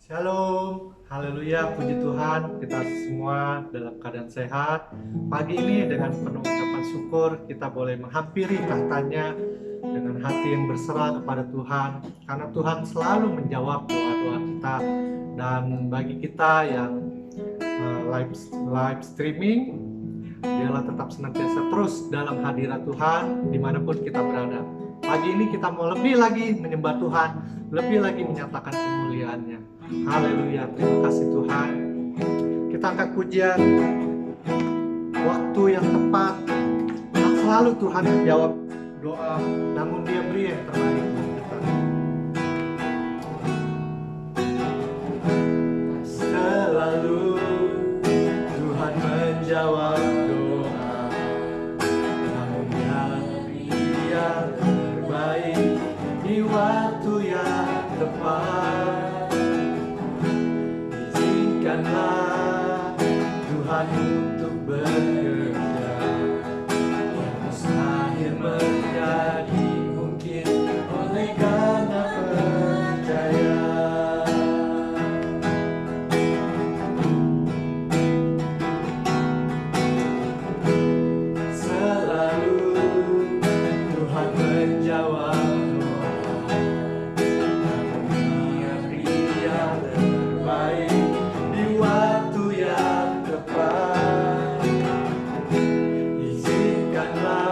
Shalom, haleluya, puji Tuhan, kita semua dalam keadaan sehat. Pagi ini dengan penuh ucapan syukur, kita boleh menghampiri tahtanya dengan hati yang berserah kepada Tuhan, karena Tuhan selalu menjawab doa-doa kita. Dan bagi kita yang live streaming, biarlah tetap senantiasa terus dalam hadirat Tuhan, dimanapun kita berada. Pagi ini kita mau lebih lagi menyembah Tuhan, lebih lagi menyatakan kemuliaan-Nya. Haleluya, terima kasih Tuhan. Kita angkat pujian, waktu yang tepat. Selalu Tuhan menjawab doa, namun Dia beri yang terbaik buat kita. Selalu Tuhan menjawab doa, namun Dia beri yang terbaik di waktu yang tepat. Izinkanlah Tuhan untuk bekerja, yang mustahil menjadi mungkin oleh karena percaya. Selalu Tuhan menjawab doa, namun Dia beri yang terbaik di waktu yang tepat. Izinkanlah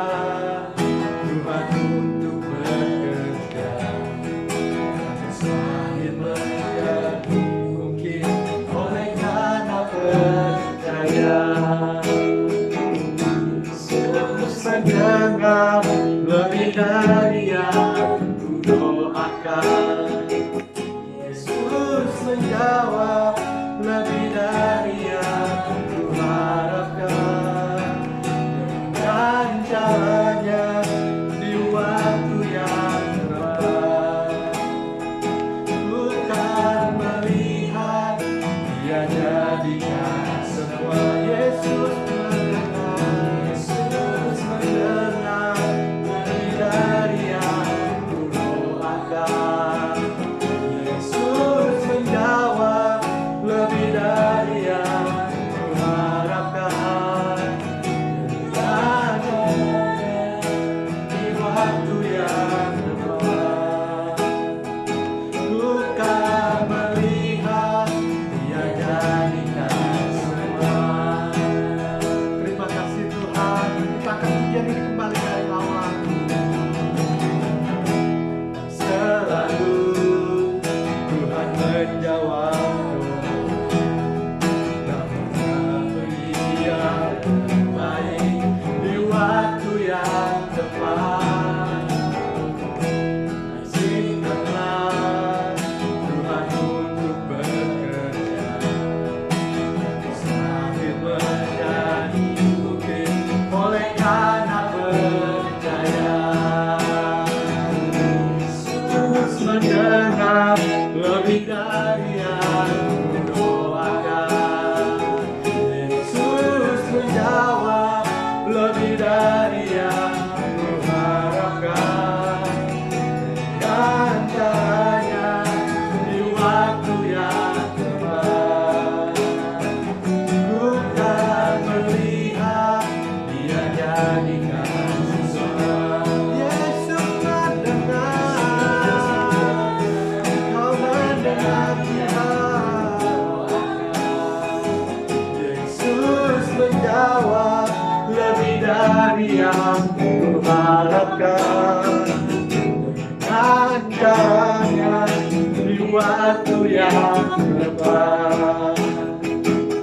Tuhan untuk bekerja, yang mustahil menjadi mungkin oleh karena percaya. Yesus mendengar lebih dari yang kudoakan. Yesus menjawab lebih dari yang kuharapkan. Dengan caranya di waktu yang tepat, ku kan melihat Dia jadikan semua. Yesus mendengar lebih dari yang kudoakan. Yesus menjawab lebih dari yang kuharapkan. Di waktu yang tepat, ku kan melihat Dia jadikan semua. Terima kasih Tuhan. Kita akan pujian ini kembali dari awal. Selalu Tuhan menjawab doa, namun Dia beri yang terbaik di waktu yang tepat. Izinkanlah Tuhan untuk bekerja, mustahil menjadi mungkin oleh karena percaya. Yesus mendengar lebih dari yang kudoakan. Yesus menjawab lebih dari yang kuharapkan. Dengan caranya di waktu yang tepat, ku kan melihat Dia jadikan semua. Yesus mendengar, Kau mendengar Tuhan. Yesus menjawab lebih dari yang kuharapkan. Dengan caranya di waktu yang tepat,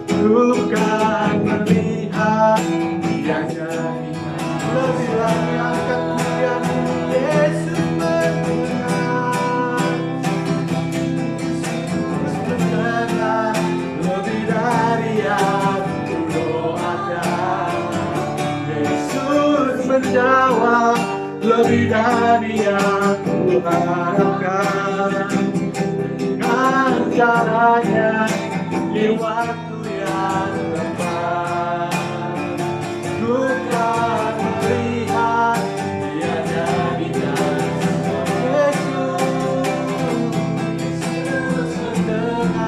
ku kan melihat Dia jadikan. Lebih lagi angkat pujian, Yesus mendengar. Yesus mendengar lebih dari yang kudoakan. Yesus menjawab lebih dari yang kuharapkan. Dengan caranya di waktu yang tepat, ku kan melihat Dia jadikan semua. Yesus mendengar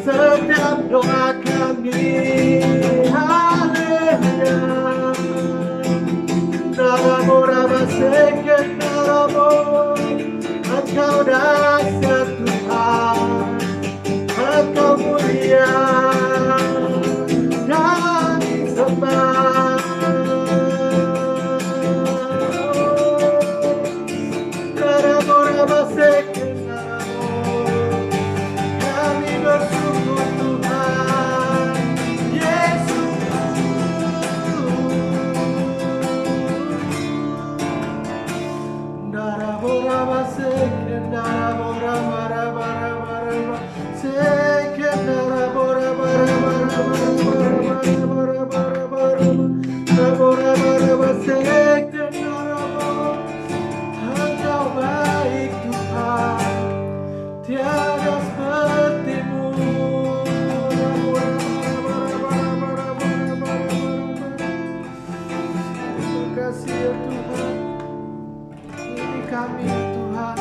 setiap doa kami. Haleluya. Namo Rama Seken Namo, Engkau dahsyat Tuhan, Engkau mulia dan disembah. Namo Rama Seken Namo, kami bersyukur Tuhan Yesus. Namo Rama Seken Namo Rama Rama Rama Rama Seken Namo Rama Rama Rama Rama Rama Rama Rama Namo Rama Rama Seken Namo. Engkau baik Tuhan, tiada seperti-Mu. Namo Rama Rama Rama Rama Rama Rama. Terima kasih ya Tuhan. Ini kami Tuhan,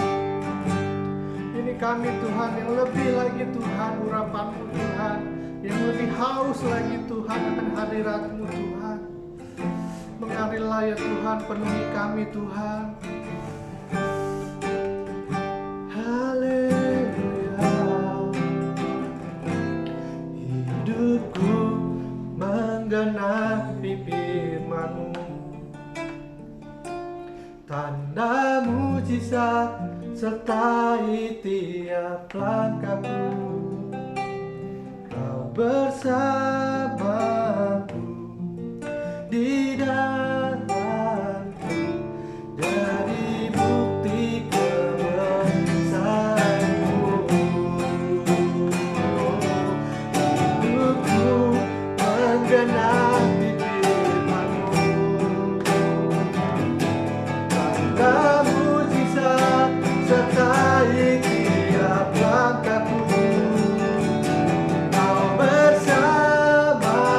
ini kami Tuhan, yang lebih lagi Tuhan urapan-Mu Tuhan, yang lebih haus lagi Tuhan akan hadirat-Mu Tuhan. Mengarilah ya Tuhan, penuhi kami Tuhan. Haleluya. Hidupku menggenapi firman-Mu, tanda mujizat sertai tiap langkahku. Kau bersamaku di dalamku, jadi bukti kebesaran-Mu. Hidupku menggenapi firman-Mu, tanda mujizat sertai tiap langkahku. Kau bersamaku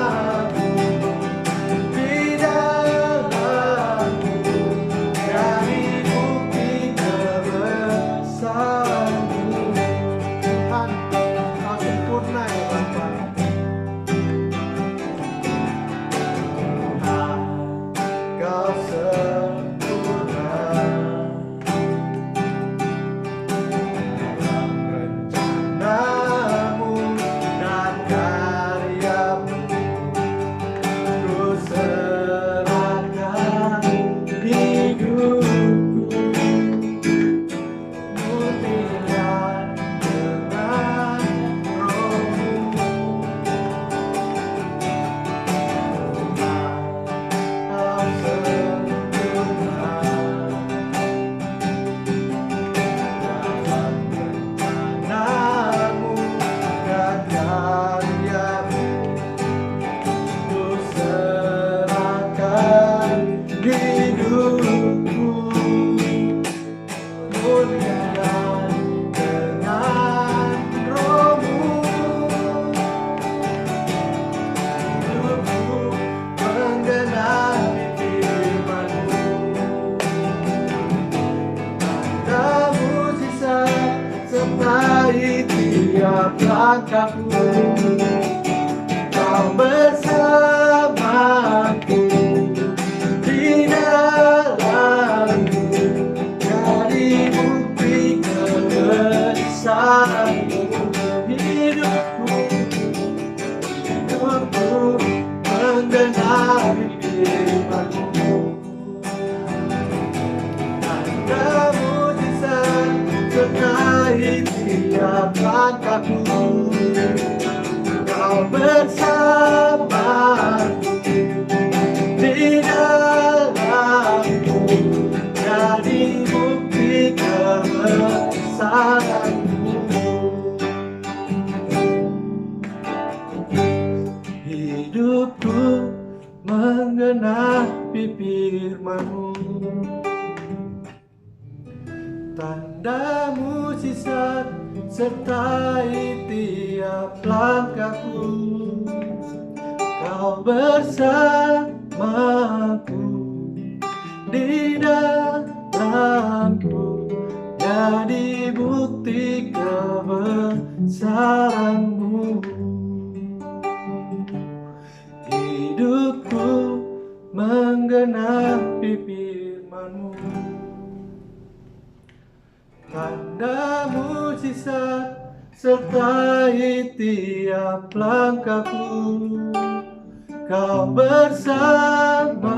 di dalamku, jadi bukti kebesaran-Mu. Tuhan, Kau sempurna ya Bapa. Kau sempurna dalam rencana-Mu dan karya-Mu. Ku serahkan hidupku, murnikan dengan Roh-Mu. Kau sempurna dalam rencana-Mu dan karya-Mu. Ku serahkan hidupku, murnikan dengan Roh-Mu. Hidupku menggenapi firman-Mu, tanda mujizat sertai tiap langkahku. Kau bersamaku di dalamku, jadi bukti kebesaran-Mu. Hidupku menggenapi firman-Mu, tanda mujizat sertai tiap langkahku. Kau bersamaku di dalamku, jadi bukti kebesaran-Mu. Hidupku menggenapi firman-Mu, tanda mujizat sertai tiap langkahku. Kau bersamaku di dalamku, jadi bukti kebesaran-Mu. tiap langkahku, Kau bersamaku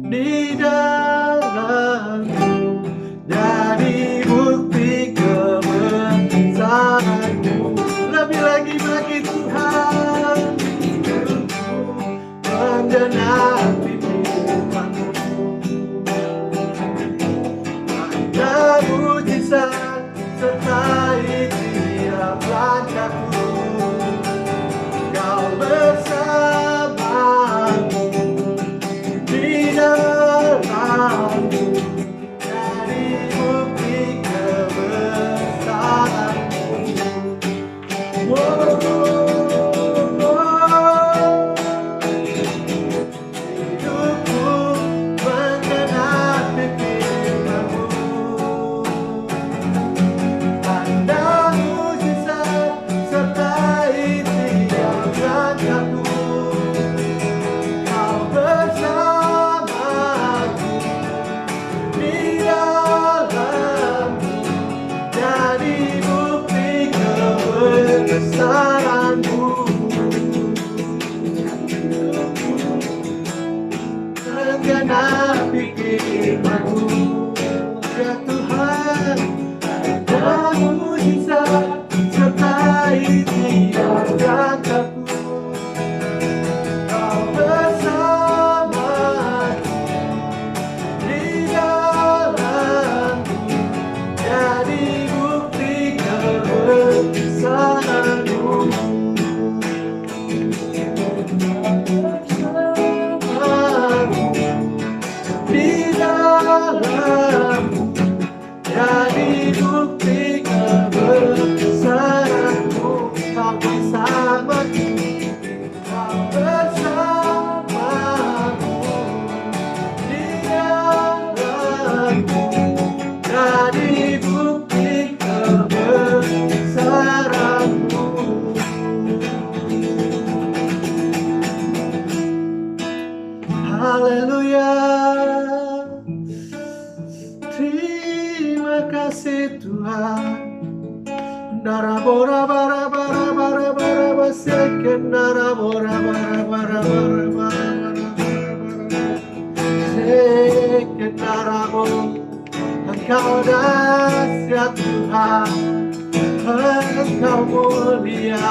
di dalamku, jadi bukti kebesaranmu. Lebih lagi bagi Tuhan, menggenapi firman-Mu. Ada mujizat sertai tiap langkahku, Kau bersamaku di dalamku, jadi bukti kebesaranmu. Hidupku menggenapi firman-Mu. Tanda mujizat sertai tiap langkahku, Kau bersamaku di dalamku, jadi bukti kebesaran-Mu. Menggenapi firman-Mu, ya Tuhan, ada mujizat sertai tiap langkahku, Kau bersamaku di dalamku, jadi bukti kebesaran-Mu. Di dalamku, jadi bukti kebesaran-Mu. Kau bersamaku, Kau bersamaku di dalamku, jadi bukti kebesaran-Mu. Haleluya. Terima kasih Tuhan. Narabora bara bara bara bara baseken narabora bara bara bara bara seken narabo. Engkau dahsyat Tuhan, Engkau mulia.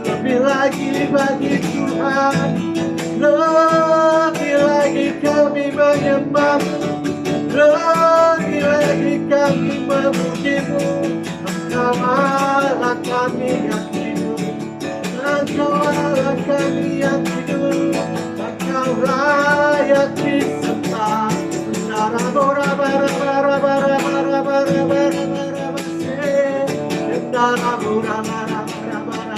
Lebih lagi bagi Tuhan, lebih lagi kami menyembah-Mu, lebih lagi kami memuji-Mu. Engkau Allah kami yang hidup, Engkau Allah kami yang hidup, Engkau layak disembah. Narabora bara bara bara bara bara bara bara bara narabora bara bara bara bara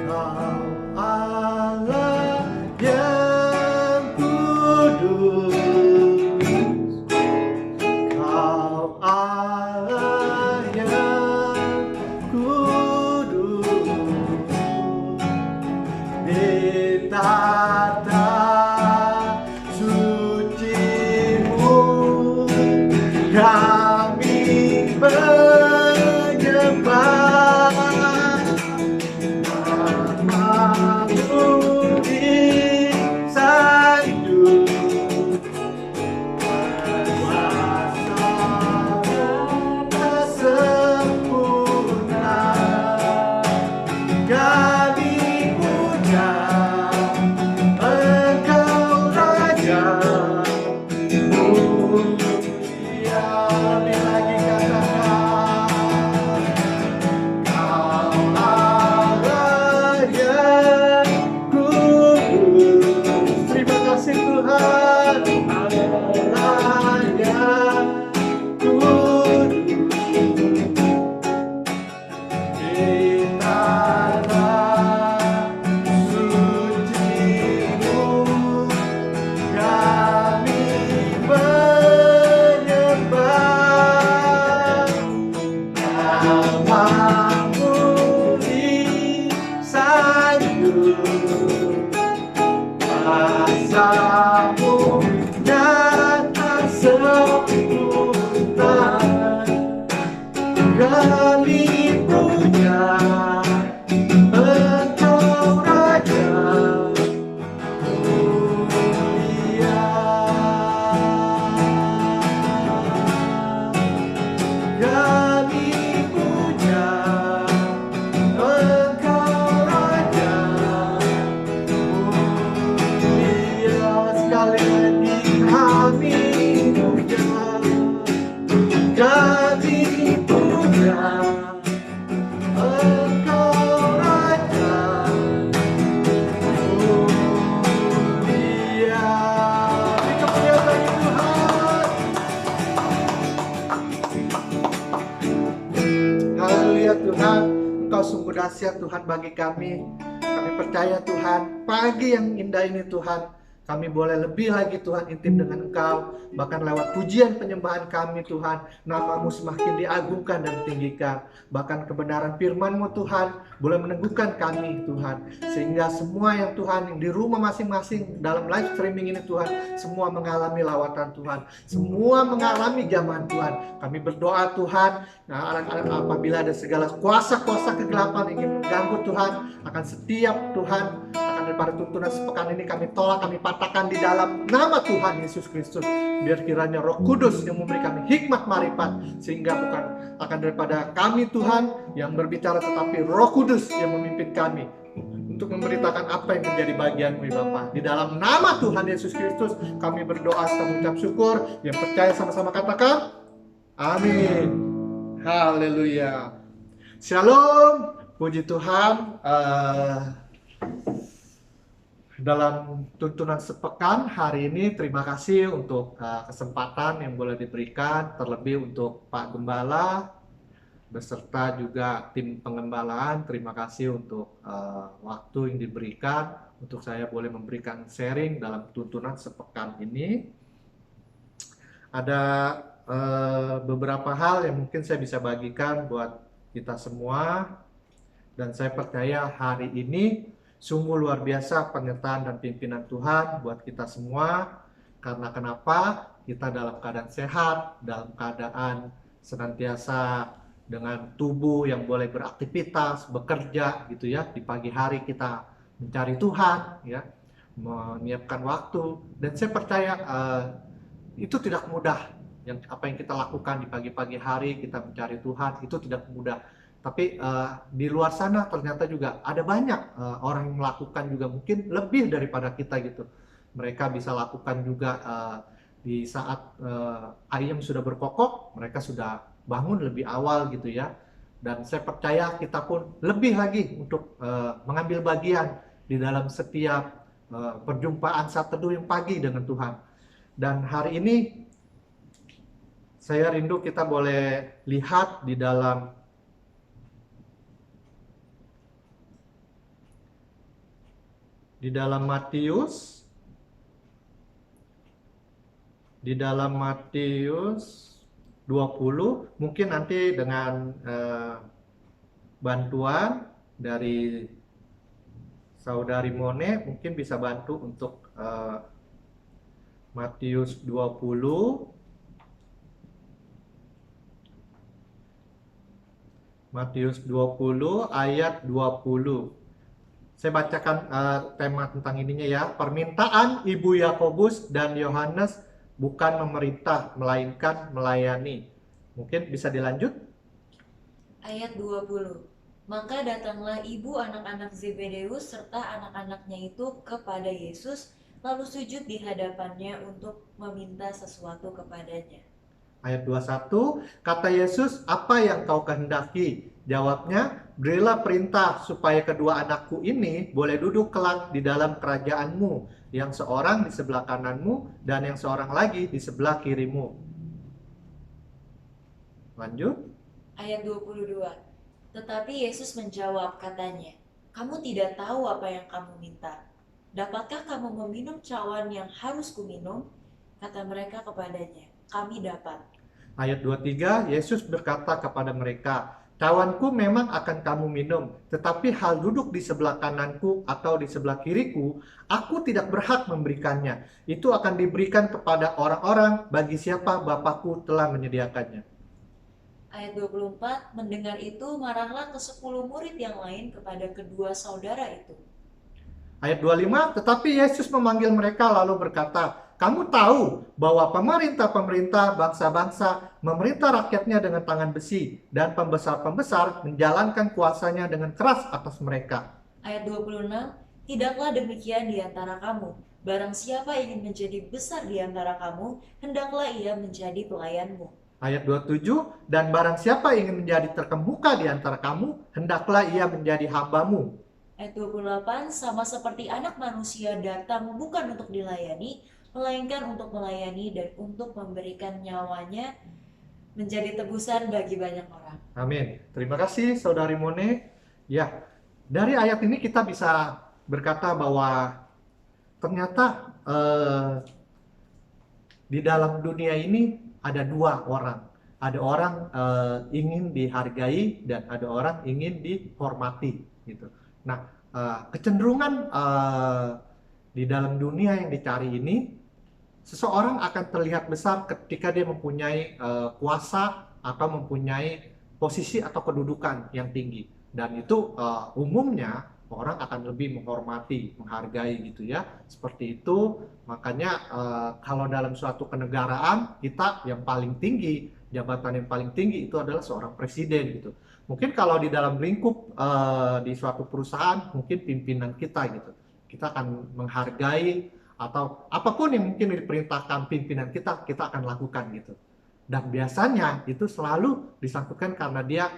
Kau Allah yang kudus, Kau Allah yang kudus, di sungguh dahsyat Tuhan bagi kami. Kami percaya Tuhan, pagi yang indah ini Tuhan, kami boleh lebih lagi Tuhan intim dengan Engkau. Bahkan lewat pujian penyembahan kami Tuhan, nama-Mu semakin diagungkan dan ditinggikan. Bahkan kebenaran firman-Mu Tuhan boleh meneguhkan kami Tuhan. Sehingga semua yang Tuhan yang di rumah masing-masing dalam live streaming ini Tuhan, semua mengalami lawatan Tuhan. Semua mengalami jamahan Tuhan. Kami berdoa Tuhan, apabila ada segala kuasa-kuasa kegelapan ingin mengganggu Tuhan, akan setiap Tuhan, akan daripada tuntunan sepekan ini kami tolak, kami patahkan di dalam nama Tuhan Yesus Kristus. Biar kiranya Roh Kudus yang memberi kami hikmat marifat, sehingga bukan akan daripada kami Tuhan yang berbicara, tetapi Roh Kudus yang memimpin kami untuk memberitakan apa yang menjadi bagian-Mu ya Bapa. Di dalam nama Tuhan Yesus Kristus kami berdoa serta mengucap syukur. Yang percaya sama-sama katakan amin. Haleluya. Shalom. Puji Tuhan. Dalam tuntunan sepekan hari ini, terima kasih untuk kesempatan yang boleh diberikan, terlebih untuk Pak Gembala beserta juga tim pengembalaan. Terima kasih untuk waktu yang diberikan untuk saya boleh memberikan sharing dalam tuntunan sepekan ini. Ada beberapa hal yang mungkin saya bisa bagikan buat kita semua, dan saya percaya hari ini sungguh luar biasa penyertaan dan pimpinan Tuhan buat kita semua. Karena kenapa? Kita dalam keadaan sehat, dalam keadaan senantiasa dengan tubuh yang boleh beraktivitas, bekerja gitu ya. Di pagi hari kita mencari Tuhan ya, menyiapkan waktu. Dan saya percaya itu tidak mudah. Apa yang kita lakukan di pagi-pagi hari, kita mencari Tuhan, itu tidak mudah. Tapi di luar sana ternyata juga ada banyak orang yang melakukan juga mungkin lebih daripada kita gitu. Mereka bisa lakukan juga di saat ayam sudah berkokok, mereka sudah bangun lebih awal gitu ya. Dan saya percaya kita pun lebih lagi untuk mengambil bagian di dalam setiap perjumpaan saat teduh yang pagi dengan Tuhan. Dan hari ini saya rindu kita boleh lihat di dalam Matius 20, mungkin nanti dengan bantuan dari Saudari Mone mungkin bisa bantu untuk Matius 20 ayat 20. Saya bacakan tema tentang ininya ya. Permintaan Ibu Yakobus dan Yohanes bukan memerintah, melainkan melayani. Mungkin bisa dilanjut? Ayat 20. Maka datanglah ibu anak-anak Zebedeus serta anak-anaknya itu kepada Yesus, lalu sujud di hadapannya untuk meminta sesuatu kepadanya. Ayat 21, kata Yesus, apa yang kau kehendaki? Jawabnya, berilah perintah supaya kedua anakku ini boleh duduk kelak di dalam kerajaanmu, yang seorang di sebelah kananmu dan yang seorang lagi di sebelah kirimu. Lanjut. Ayat 22. Tetapi Yesus menjawab katanya, kamu tidak tahu apa yang kamu minta. Dapatkah kamu meminum cawan yang harus kuminum? Kata mereka kepadanya, kami dapat. Ayat 23, Yesus berkata kepada mereka, cawanku memang akan kamu minum, tetapi hal duduk di sebelah kananku atau di sebelah kiriku, aku tidak berhak memberikannya. Itu akan diberikan kepada orang-orang bagi siapa Bapakku telah menyediakannya. Ayat 24, mendengar itu marahlah ke-10 murid yang lain kepada kedua saudara itu. Ayat 25, tetapi Yesus memanggil mereka lalu berkata, kamu tahu bahwa pemerintah-pemerintah bangsa-bangsa memerintah rakyatnya dengan tangan besi, dan pembesar-pembesar menjalankan kuasanya dengan keras atas mereka. Ayat 26, tidaklah demikian di antara kamu. Barang siapa ingin menjadi besar di antara kamu, hendaklah ia menjadi pelayanmu. Ayat 27, dan barang siapa ingin menjadi terkemuka di antara kamu, hendaklah ia menjadi hambamu. Ayat 28, sama seperti anak manusia datang bukan untuk dilayani, melainkan untuk melayani dan untuk memberikan nyawanya menjadi tebusan bagi banyak orang. Amin. Terima kasih Saudari Mone. Ya, dari ayat ini kita bisa berkata bahwa ternyata di dalam dunia ini ada dua orang. Ada orang ingin dihargai dan ada orang ingin dihormati gitu. Nah, kecenderungan di dalam dunia yang dicari ini, seseorang akan terlihat besar ketika dia mempunyai kuasa atau mempunyai posisi atau kedudukan yang tinggi. Dan itu umumnya orang akan lebih menghormati, menghargai gitu ya. Seperti itu, makanya kalau dalam suatu kenegaraan kita yang paling tinggi, jabatan yang paling tinggi itu adalah seorang presiden gitu. Mungkin kalau di dalam lingkup di suatu perusahaan, mungkin pimpinan kita gitu. Kita akan menghargai atau apapun yang mungkin diperintahkan pimpinan kita, kita akan lakukan gitu. Dan biasanya itu selalu disangkutkan karena dia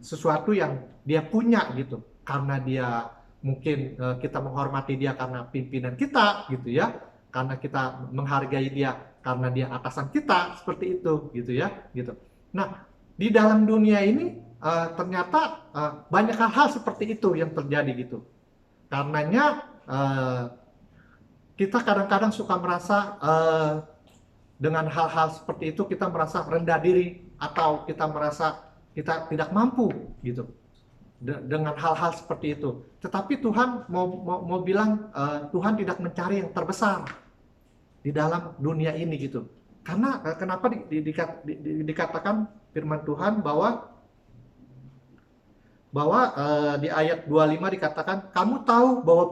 sesuatu yang dia punya gitu, karena dia mungkin kita menghormati dia karena pimpinan kita gitu ya, karena kita menghargai dia karena dia atasan kita, seperti itu gitu ya gitu. Nah, di dalam dunia ini ternyata banyak hal-hal seperti itu yang terjadi gitu. Karenanya kita kadang-kadang suka merasa dengan hal-hal seperti itu kita merasa rendah diri atau kita merasa kita tidak mampu gitu dengan hal-hal seperti itu. Tetapi Tuhan mau bilang Tuhan tidak mencari yang terbesar di dalam dunia ini gitu. Karena kenapa dikatakan firman Tuhan bahwa di ayat 25 dikatakan, kamu tahu bahwa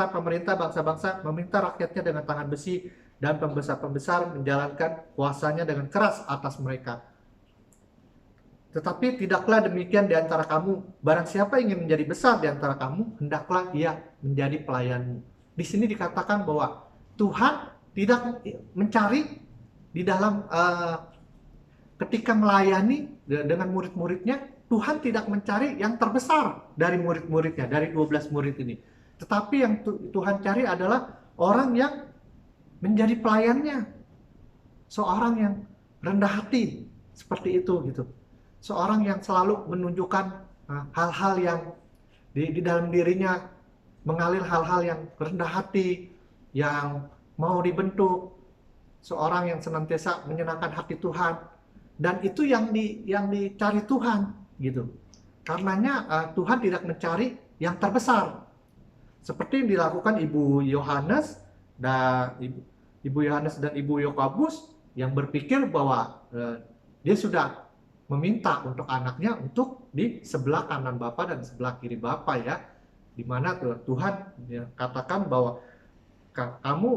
pemerintah bangsa-bangsa meminta rakyatnya dengan tangan besi dan pembesar-pembesar menjalankan kuasanya dengan keras atas mereka. Tetapi tidaklah demikian di antara kamu. Barang siapa ingin menjadi besar di antara kamu, hendaklah ia menjadi pelayanmu. Di sini dikatakan bahwa Tuhan tidak mencari di dalam ketika melayani dengan murid-muridnya, Tuhan tidak mencari yang terbesar dari murid-muridnya, dari 12 murid ini. Tetapi yang Tuhan cari adalah orang yang menjadi pelayannya. Seorang yang rendah hati, seperti itu gitu. Seorang yang selalu menunjukkan hal-hal yang di dalam dirinya, mengalir hal-hal yang rendah hati, yang mau dibentuk. Seorang yang senantiasa menyenangkan hati Tuhan. Dan itu yang dicari Tuhan gitu. Karenanya Tuhan tidak mencari yang terbesar. Seperti yang dilakukan Ibu Yohanes dan Ibu Yakobus yang berpikir bahwa dia sudah meminta untuk anaknya untuk di sebelah kanan Bapa dan sebelah kiri Bapa ya. Di mana Tuhan katakan bahwa kamu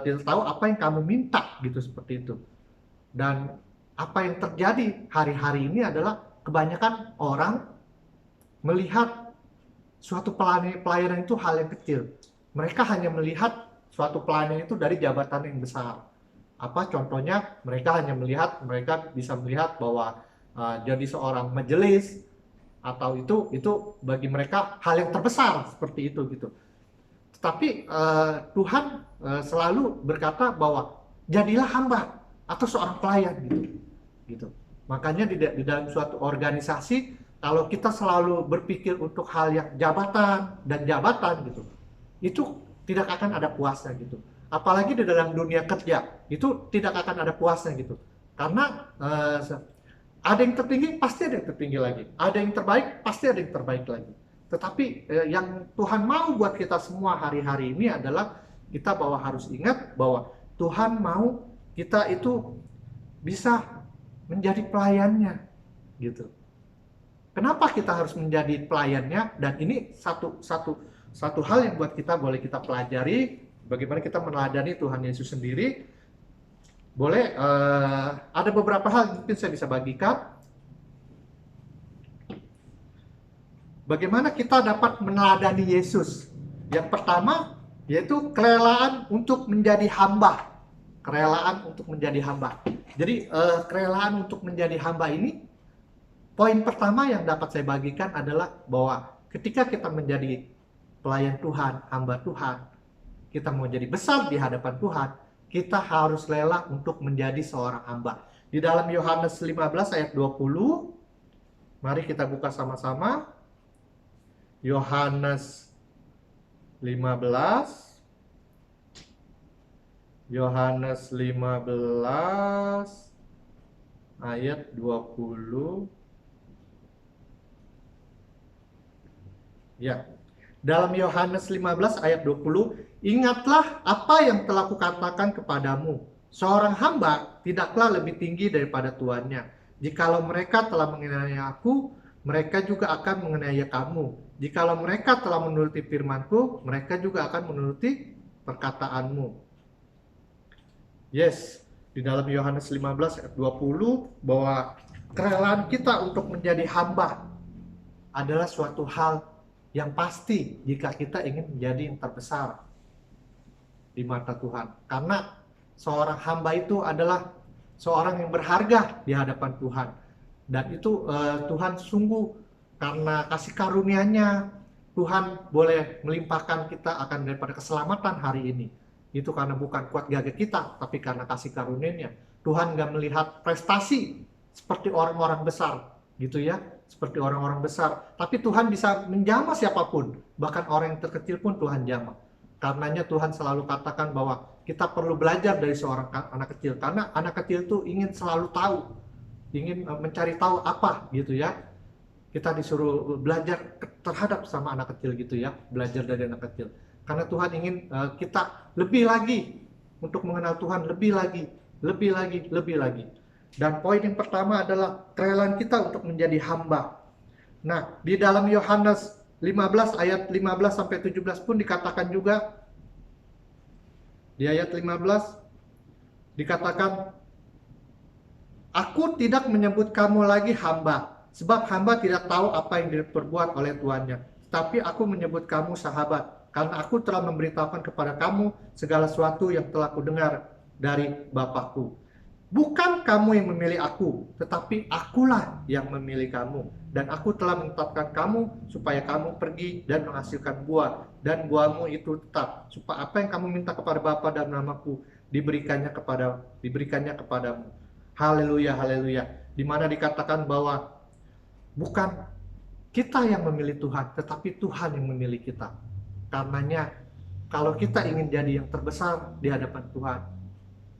tidak tahu apa yang kamu minta gitu, seperti itu. Dan apa yang terjadi hari-hari ini adalah kebanyakan orang melihat suatu pelayanan itu hal yang kecil. Mereka hanya melihat suatu pelayanan itu dari jabatan yang besar. Apa contohnya? Mereka bisa melihat bahwa jadi seorang majelis atau itu bagi mereka hal yang terbesar, seperti itu gitu. Tetapi Tuhan selalu berkata bahwa jadilah hamba atau seorang pelayan gitu. Makanya di dalam suatu organisasi, kalau kita selalu berpikir untuk hal yang jabatan gitu, itu tidak akan ada puasnya gitu. Apalagi di dalam dunia kerja, itu tidak akan ada puasnya gitu. Karena ada yang tertinggi, pasti ada yang tertinggi lagi. Ada yang terbaik, pasti ada yang terbaik lagi. Tetapi yang Tuhan mau buat kita semua hari-hari ini adalah kita harus ingat bahwa Tuhan mau kita itu bisa menjadi pelayannya gitu. Kenapa kita harus menjadi pelayannya? Dan ini satu hal yang buat kita boleh kita pelajari, bagaimana kita meneladani Tuhan Yesus sendiri. Boleh ada beberapa hal yang mungkin saya bisa bagikan. Bagaimana kita dapat meneladani Yesus? Yang pertama yaitu kerelaan untuk menjadi hamba. Kerelaan untuk menjadi hamba. Jadi kerelaan untuk menjadi hamba ini, poin pertama yang dapat saya bagikan adalah bahwa ketika kita menjadi pelayan Tuhan, hamba Tuhan, kita mau jadi besar di hadapan Tuhan, kita harus rela untuk menjadi seorang hamba. Di dalam Yohanes 15 ayat 20, mari kita buka sama-sama. Yohanes 15. Yohanes 15 ayat 20. Ya. Dalam Yohanes 15 ayat 20, ingatlah apa yang telah kukatakan kepadamu. Seorang hamba tidaklah lebih tinggi daripada tuannya. Jikalau mereka telah menganiaya aku, mereka juga akan menganiaya kamu. Jikalau mereka telah menuruti firmanku, mereka juga akan menuruti perkataanmu. Yes, di dalam Yohanes 15 ayat 20 bahwa kerelaan kita untuk menjadi hamba adalah suatu hal yang pasti jika kita ingin menjadi yang terbesar di mata Tuhan. Karena seorang hamba itu adalah seorang yang berharga di hadapan Tuhan. Dan itu Tuhan sungguh karena kasih karunia-Nya Tuhan boleh melimpahkan kita akan daripada keselamatan hari ini. Itu karena bukan kuat gagah kita, tapi karena kasih karunia-Nya. Tuhan gak melihat prestasi seperti orang-orang besar, gitu ya. Seperti orang-orang besar, tapi Tuhan bisa menjamah siapapun, bahkan orang yang terkecil pun Tuhan jamah. Karenanya Tuhan selalu katakan bahwa kita perlu belajar dari seorang anak kecil, karena anak kecil itu ingin selalu tahu, ingin mencari tahu apa gitu ya. Kita disuruh belajar terhadap sama anak kecil gitu ya, belajar dari anak kecil. Karena Tuhan ingin kita lebih lagi untuk mengenal Tuhan, lebih lagi, lebih lagi, lebih lagi. Dan poin yang pertama adalah kerelaan kita untuk menjadi hamba. Nah, di dalam Yohanes 15 ayat 15 sampai 17 pun dikatakan juga, di ayat 15 dikatakan, aku tidak menyebut kamu lagi hamba, sebab hamba tidak tahu apa yang diperbuat oleh tuannya. Tapi aku menyebut kamu sahabat, karena aku telah memberitahukan kepada kamu segala sesuatu yang telah kudengar dari Bapakku. Bukan kamu yang memilih aku, tetapi akulah yang memilih kamu. Dan aku telah menetapkan kamu supaya kamu pergi dan menghasilkan buah. Dan buahmu itu tetap, supaya apa yang kamu minta kepada Bapa dalam namaku diberikannya kepadamu. Haleluya, haleluya. Di mana dikatakan bahwa bukan kita yang memilih Tuhan, tetapi Tuhan yang memilih kita. Karenanya, kalau kita ingin jadi yang terbesar di hadapan Tuhan,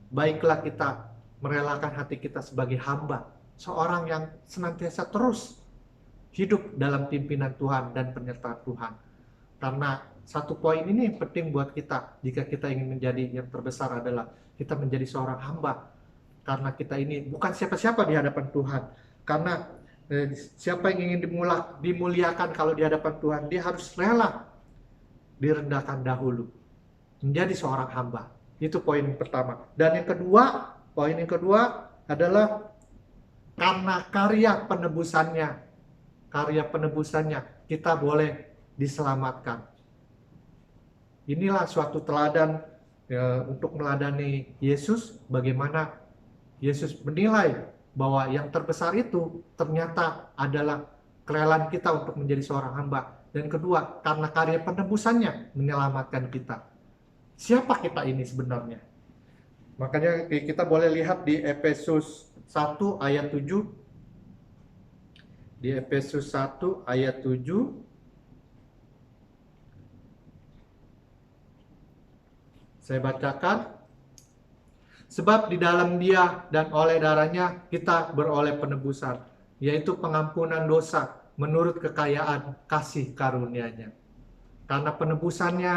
baiklah kita merelakan hati kita sebagai hamba, seorang yang senantiasa terus hidup dalam pimpinan Tuhan dan penyertaan Tuhan. Karena satu poin ini yang penting buat kita, jika kita ingin menjadi yang terbesar adalah kita menjadi seorang hamba. Karena kita ini bukan siapa-siapa di hadapan Tuhan. Karena siapa yang ingin dimuliakan kalau di hadapan Tuhan, dia harus rela direndahkan dahulu, menjadi seorang hamba. Itu poin yang pertama. Dan yang kedua, poin yang kedua adalah karena karya penebusannya kita boleh diselamatkan. Inilah suatu teladan untuk meladani Yesus, bagaimana Yesus menilai bahwa yang terbesar itu ternyata adalah kerelaan kita untuk menjadi seorang hamba. Dan kedua, karena karya penebusannya menyelamatkan kita. Siapa kita ini sebenarnya? Makanya kita boleh lihat di Efesus 1 ayat 7. Di Efesus 1 ayat 7. Saya bacakan. Sebab di dalam Dia dan oleh darahnya kita beroleh penebusan, yaitu pengampunan dosa menurut kekayaan kasih karunia-Nya. Karena penebusannya,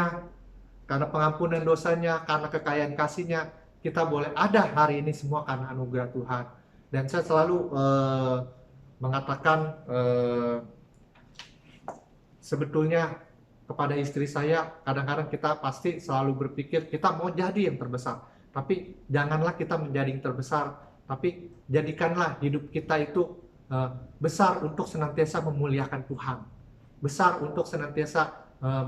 karena pengampunan dosanya, karena kekayaan kasih-Nya, kita boleh ada hari ini semua karena anugerah Tuhan. Dan saya selalu mengatakan sebetulnya kepada istri saya, kadang-kadang kita pasti selalu berpikir kita mau jadi yang terbesar. Tapi janganlah kita menjadi yang terbesar, tapi jadikanlah hidup kita itu besar untuk senantiasa memuliakan Tuhan. Besar untuk senantiasa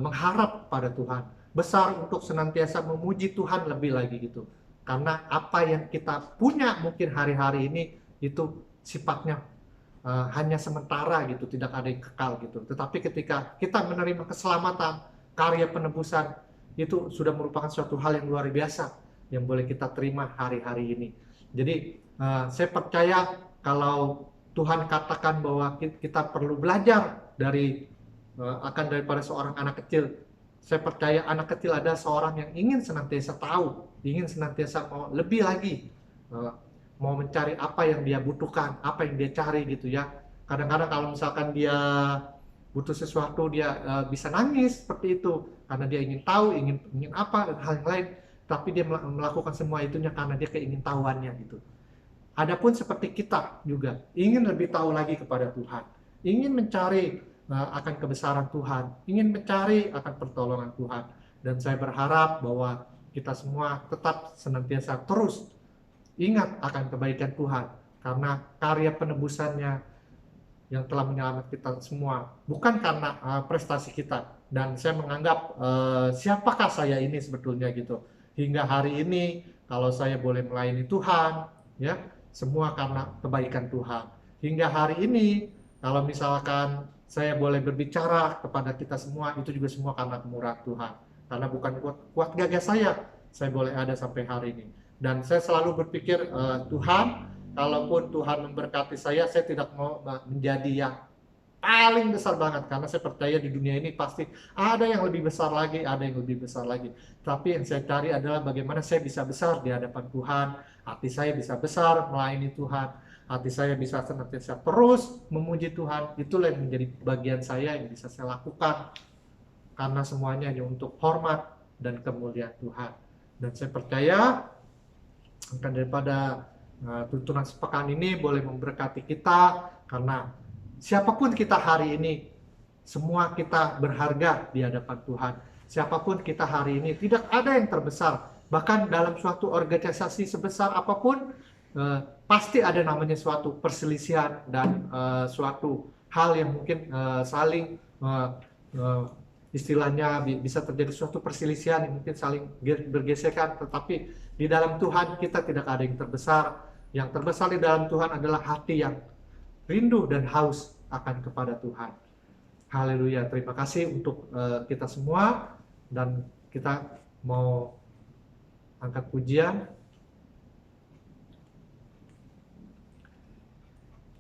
mengharap pada Tuhan. Besar untuk senantiasa memuji Tuhan lebih lagi gitu. Karena apa yang kita punya mungkin hari-hari ini itu sifatnya hanya sementara gitu, tidak ada yang kekal gitu. Tetapi ketika kita menerima keselamatan, karya penebusan, itu sudah merupakan suatu hal yang luar biasa yang boleh kita terima hari-hari ini. Jadi saya percaya kalau Tuhan katakan bahwa kita perlu belajar dari akan daripada seorang anak kecil. Saya percaya anak kecil adalah seorang yang ingin senantiasa tahu, ingin senantiasa mau lebih lagi, mau mencari apa yang dia butuhkan, apa yang dia cari gitu ya. Kadang-kadang kalau misalkan dia butuh sesuatu, dia bisa nangis seperti itu karena dia ingin tahu, ingin apa dan hal yang lain, tapi dia melakukan semua itunya karena dia keingintahuannya gitu. Adapun seperti kita juga ingin lebih tahu lagi kepada Tuhan, ingin mencari akan kebesaran Tuhan, ingin mencari akan pertolongan Tuhan. Dan saya berharap bahwa kita semua tetap senantiasa terus ingat akan kebaikan Tuhan, karena karya penebusannya yang telah menyelamatkan kita semua, bukan karena prestasi kita. Dan saya menganggap siapakah saya ini sebetulnya gitu. Hingga hari ini kalau saya boleh melayani Tuhan, ya semua karena kebaikan Tuhan. Hingga hari ini kalau misalkan saya boleh berbicara kepada kita semua, itu juga semua karena kemurahan Tuhan. Karena bukan kuat gagah saya boleh ada sampai hari ini. Dan saya selalu berpikir, Tuhan, kalaupun Tuhan memberkati saya tidak mau menjadi yang paling besar banget, karena saya percaya di dunia ini pasti ada yang lebih besar lagi, ada yang lebih besar lagi. Tapi yang saya cari adalah bagaimana saya bisa besar di hadapan Tuhan, hati saya bisa besar melayani Tuhan, hati saya bisa senantiasa terus memuji Tuhan. Itulah yang menjadi bagian saya yang bisa saya lakukan, karena semuanya hanya untuk hormat dan kemuliaan Tuhan. Dan saya percaya akan daripada tuntunan sepekan ini boleh memberkati kita, karena siapapun kita hari ini, semua kita berharga di hadapan Tuhan. Siapapun kita hari ini, tidak ada yang terbesar. Bahkan dalam suatu organisasi sebesar apapun, pasti ada namanya suatu perselisihan dan suatu hal yang mungkin saling istilahnya bisa terjadi suatu perselisihan yang mungkin saling bergesekan. Tetapi di dalam Tuhan kita tidak ada yang terbesar. Yang terbesar di dalam Tuhan adalah hati yang rindu dan haus akan kepada Tuhan. Haleluya. Terima kasih untuk kita semua, dan kita mau angkat pujian.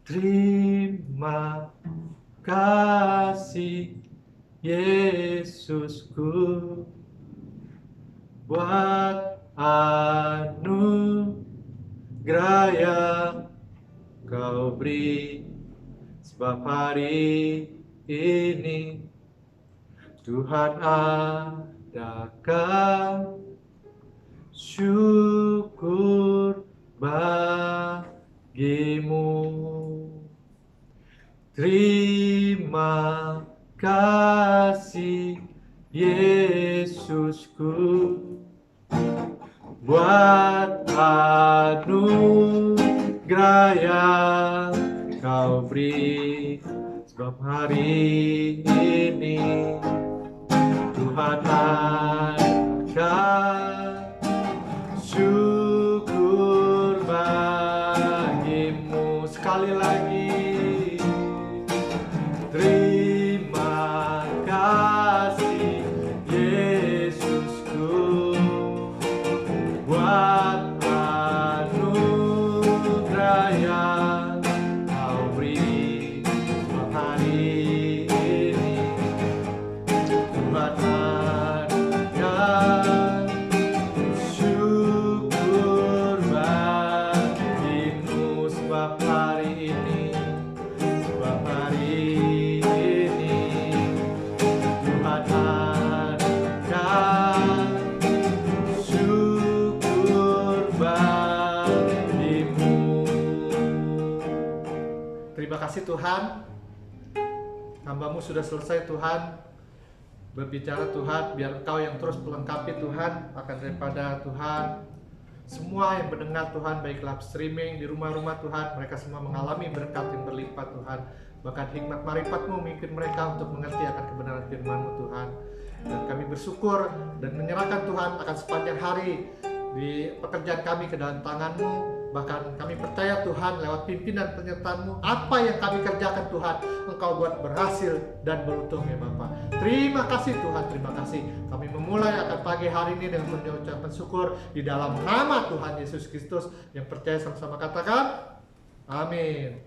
Terima kasih Yesusku buat anugerah yang Kau beri, sebab hari ini Tuhan adakan syukur bagimu. Terima kasih Yesusku buat anugerah yang Kau beri, sebab hari ini Tuhan akan syukur bagimu. Sekali lagi, terima kasih Yesusku buat anugerah yang Kau beri, sebab hari ini Tuhan akan syukur bagimu. Sebab hari ini Tuhan akan syukur bagimu. Terima kasih Tuhan, hamba-Mu sudah selesai Tuhan berbicara Tuhan. Biar Engkau yang terus melengkapi Tuhan, akan daripada Tuhan semua yang mendengar Tuhan, baik live streaming di rumah-rumah Tuhan, mereka semua mengalami berkat yang berlimpah Tuhan. Bahkan hikmat marifat-Mu memimpin mereka untuk mengerti akan kebenaran firman-Mu Tuhan. Dan kami bersyukur dan menyerahkan Tuhan akan sepanjang hari di pekerjaan kami ke dalam tangan-Mu. Bahkan kami percaya Tuhan lewat pimpinan penyertaan-Mu, apa yang kami kerjakan Tuhan, Engkau buat berhasil dan beruntung ya Bapa. Terima kasih Tuhan, terima kasih. Kami memulai akan pagi hari ini dengan mengucapkan syukur di dalam nama Tuhan Yesus Kristus. Yang percaya sama-sama katakan, amin.